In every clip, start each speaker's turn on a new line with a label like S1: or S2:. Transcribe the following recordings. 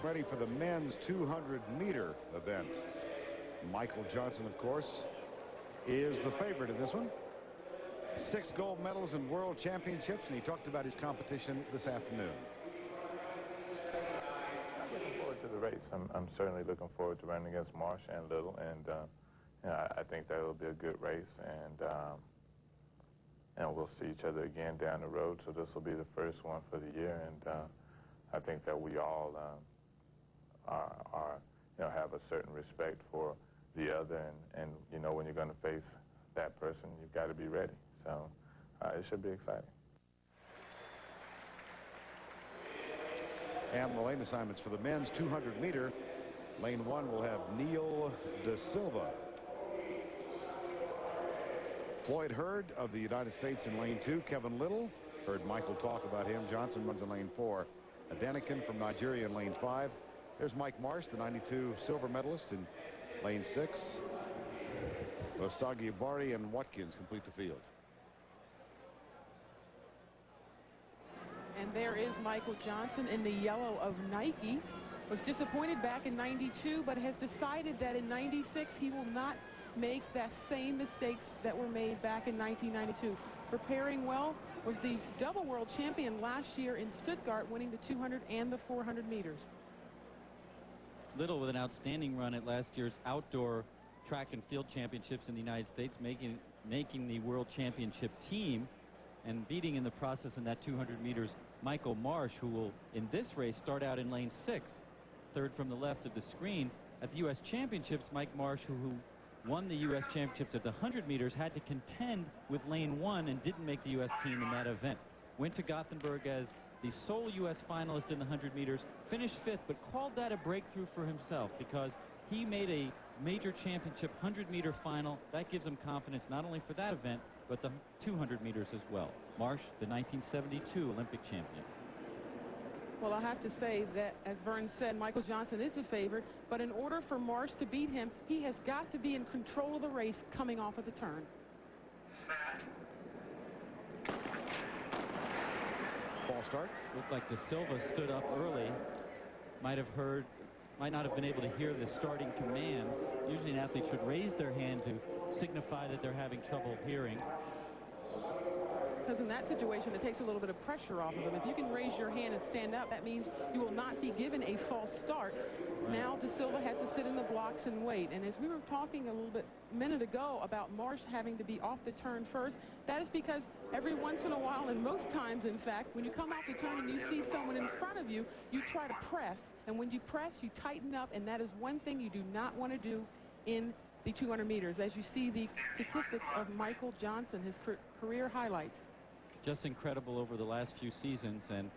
S1: ready for the men's 200-meter event. Michael Johnson, of course, is the favorite in this one. 6 gold medals in world championships, and he talked about his competition this afternoon.
S2: I'm looking forward to the race. I'm certainly looking forward to running against Marsh and Little, and you know, I think that will be a good race, and we'll see each other again down the road. So this will be the first one for the year, and I think that we all have a certain respect for the other, and you know, when you're going to face that person, you've got to be ready. So it should be exciting.
S1: And the lane assignments for the men's 200-meter. Lane 1 will have Neil De Silva. Floyd Hurd of the United States in lane 2. Kevin Little. Heard Michael talk about him. Johnson runs in lane 4. Adenican from Nigeria in lane 5. There's Mike Marsh, the 92 silver medalist, in lane 6. Osagi Bari and Watkins complete the field.
S3: And there is Michael Johnson in the yellow of Nike. Was disappointed back in '92, but has decided that in '96 he will not make that same mistakes that were made back in 1992. Preparing well, was the double world champion last year in Stuttgart, winning the 200 and the 400 meters.
S4: Little with an outstanding run at last year's outdoor track and field championships in the United States, making the world championship team, and beating in the process in that 200 meters Michael Marsh, who will in this race start out in lane 6, third from the left of the screen. At the U.S. Championships, Mike Marsh, who won the U.S. Championships at the 100 meters, had to contend with lane 1 and didn't make the U.S. team in that event. Went to Gothenburg as the sole U.S. finalist in the 100 meters, finished 5th, but called that a breakthrough for himself because he made a major championship 100-meter final. That gives him confidence not only for that event, but the 200 meters as well. Marsh, the 1972 Olympic champion.
S3: Well, I have to say that, as Vern said, Michael Johnson is a favorite, but in order for Marsh to beat him, he has got to be in control of the race coming off of the turn.
S1: False start.
S4: Looked like De Silva stood up early. Might not have been able to hear the starting commands. Usually an athlete should raise their hand to signify that they're having trouble hearing.
S3: Because in that situation, it takes a little bit of pressure off of them. If you can raise your hand and stand up, that means you will not be given a false start. Right. Now De Silva has to sit in the blocks and wait. And as we were talking a minute ago about Marsh having to be off the turn first, that is because every once in a while, and most times, in fact, when you come off the turn and you see someone in front of you, you try to press. And when you press, you tighten up, and that is one thing you do not want to do in the 200 meters. As you see the statistics of Michael Johnson, his career highlights.
S4: Just incredible over the last few seasons, and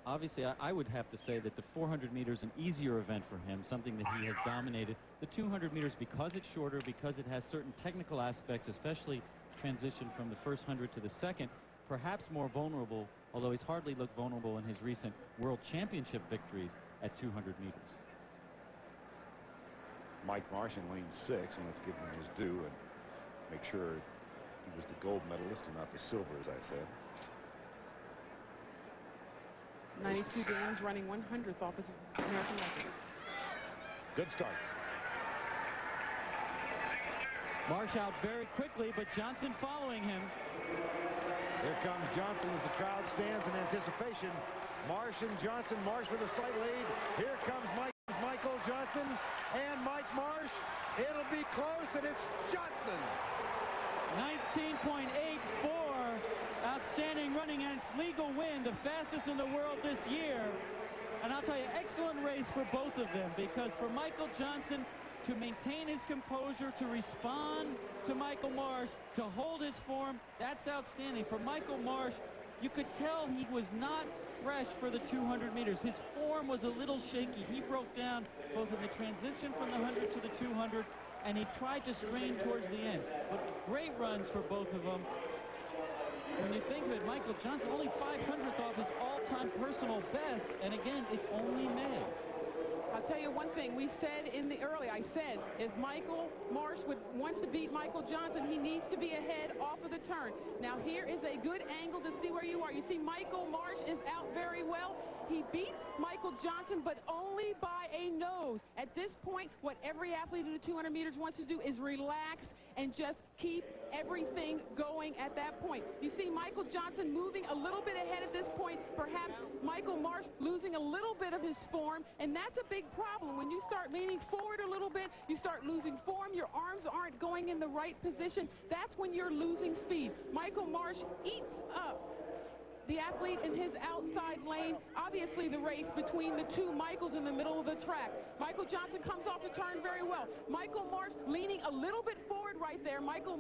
S4: obviously I would have to say that the 400 meters an easier event for him, something that he has dominated. The 200 meters, because it's shorter, because it has certain technical aspects, especially transition from the first 100 to the second, perhaps more vulnerable, although he's hardly looked vulnerable in his recent world championship victories at 200 meters.
S1: Mike Marsh in lane 6, and let's give him his due and make sure he was the gold medalist and not the silver, as I said.
S3: 92 games, running 100th off his American record.
S1: Good start.
S4: Marsh out very quickly, but Johnson following him.
S1: Here comes Johnson as the crowd stands in anticipation. Marsh and Johnson. Marsh with a slight lead. Here comes Michael Johnson and Mike Marsh. It'll be close, and it's Johnson.
S4: 19.84, outstanding running, and it's legal win, the fastest in the world this year. And I'll tell you, excellent race for both of them, because for Michael Johnson to maintain his composure, to respond to Michael Marsh, to hold his form, that's outstanding. For Michael Marsh, you could tell he was not fresh for the 200 meters. His form was a little shaky. He broke down both in the transition from the 100 to the 200, and he tried to strain towards the end. But great runs for both of them. When you think of it, Michael Johnson only 500th off his all-time personal best, and again, it's only May.
S3: I'll tell you one thing. We said I said if Michael Marsh wants to beat Michael Johnson, he needs to be ahead off of the turn. Now here is a good angle to see where you are. You see Michael Marsh is out very well. He beats Michael Johnson, but only by a nose. At this point, what every athlete in the 200 meters wants to do is relax and just keep everything going at that point. You see Michael Johnson moving a little bit ahead at this point, perhaps Michael Marsh losing a little bit of his form, and that's a big problem. When you start leaning forward a little bit, you start losing form, your arms aren't going in the right position. That's when you're losing speed. Michael Marsh eats up the athlete in his outside lane. Obviously the race between the two Michaels in the middle of the track. Michael Johnson comes off the turn very well. Michael Marsh leaning a little bit forward right there. Michael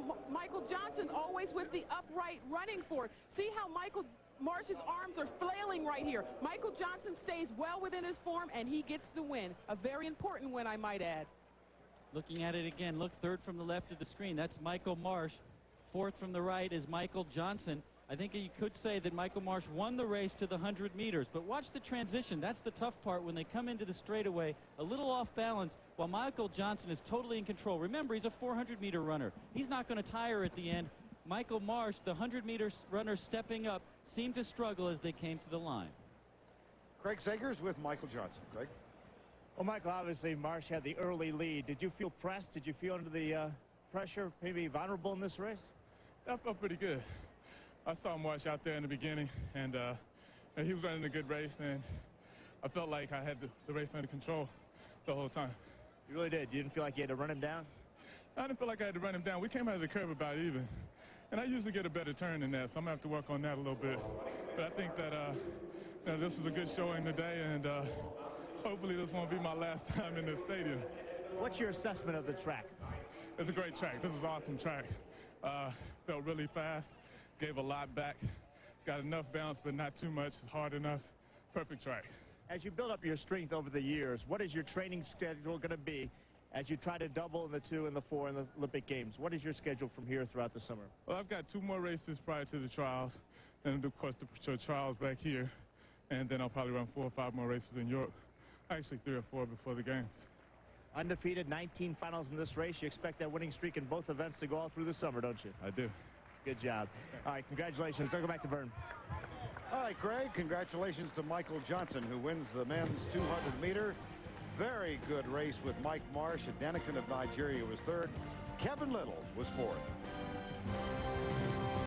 S3: Johnson always with the upright running forward. See how Michael Marsh's arms are flailing right here. Michael Johnson stays well within his form, and he gets the win. A very important win, I might add.
S4: Looking at it again, look, third from the left of the screen. That's Michael Marsh. Fourth from the right is Michael Johnson. I think you could say that Michael Marsh won the race to the 100 meters, but watch the transition. That's the tough part when they come into the straightaway, a little off balance, while Michael Johnson is totally in control. Remember, he's a 400-meter runner. He's not going to tire at the end. Michael Marsh, the 100-meter runner stepping up, seemed to struggle as they came to the line.
S1: Craig Sagers with Michael Johnson. Craig?
S5: Well, Michael, obviously Marsh had the early lead. Did you feel pressed? Did you feel under the pressure, maybe vulnerable in this race?
S2: I felt pretty good. I saw Marsh out there in the beginning, and he was running a good race, and I felt like I had the race under control the whole time.
S5: You really did? You didn't feel like you had to run him down?
S2: I didn't feel like I had to run him down. We came out of the curve about even, and I usually get a better turn than that, so I'm going to have to work on that a little bit. But I think that this was a good showing today, and hopefully this won't be my last time in this stadium.
S5: What's your assessment of the track?
S2: It's a great track. This is an awesome track. Felt really fast. Gave a lot back. Got enough bounce, but not too much. Hard enough. Perfect track.
S5: As you build up your strength over the years, what is your training schedule going to be as you try to double in the 2 and the 4 in the Olympic Games? What is your schedule from here throughout the summer?
S2: Well, I've got 2 more races prior to the trials, and of course the trials back here, and then I'll probably run 4 or 5 more races in Europe. Actually 3 or 4 before the Games.
S5: Undefeated, 19 finals in this race. You expect that winning streak in both events to go all through the summer, don't you?
S2: I do.
S5: Good job. All right, congratulations. I'll go back to Vern.
S1: All right, Greg, congratulations to Michael Johnson, who wins the men's 200-meter. Very good race with Mike Marsh. Adenican of Nigeria was third. Kevin Little was fourth.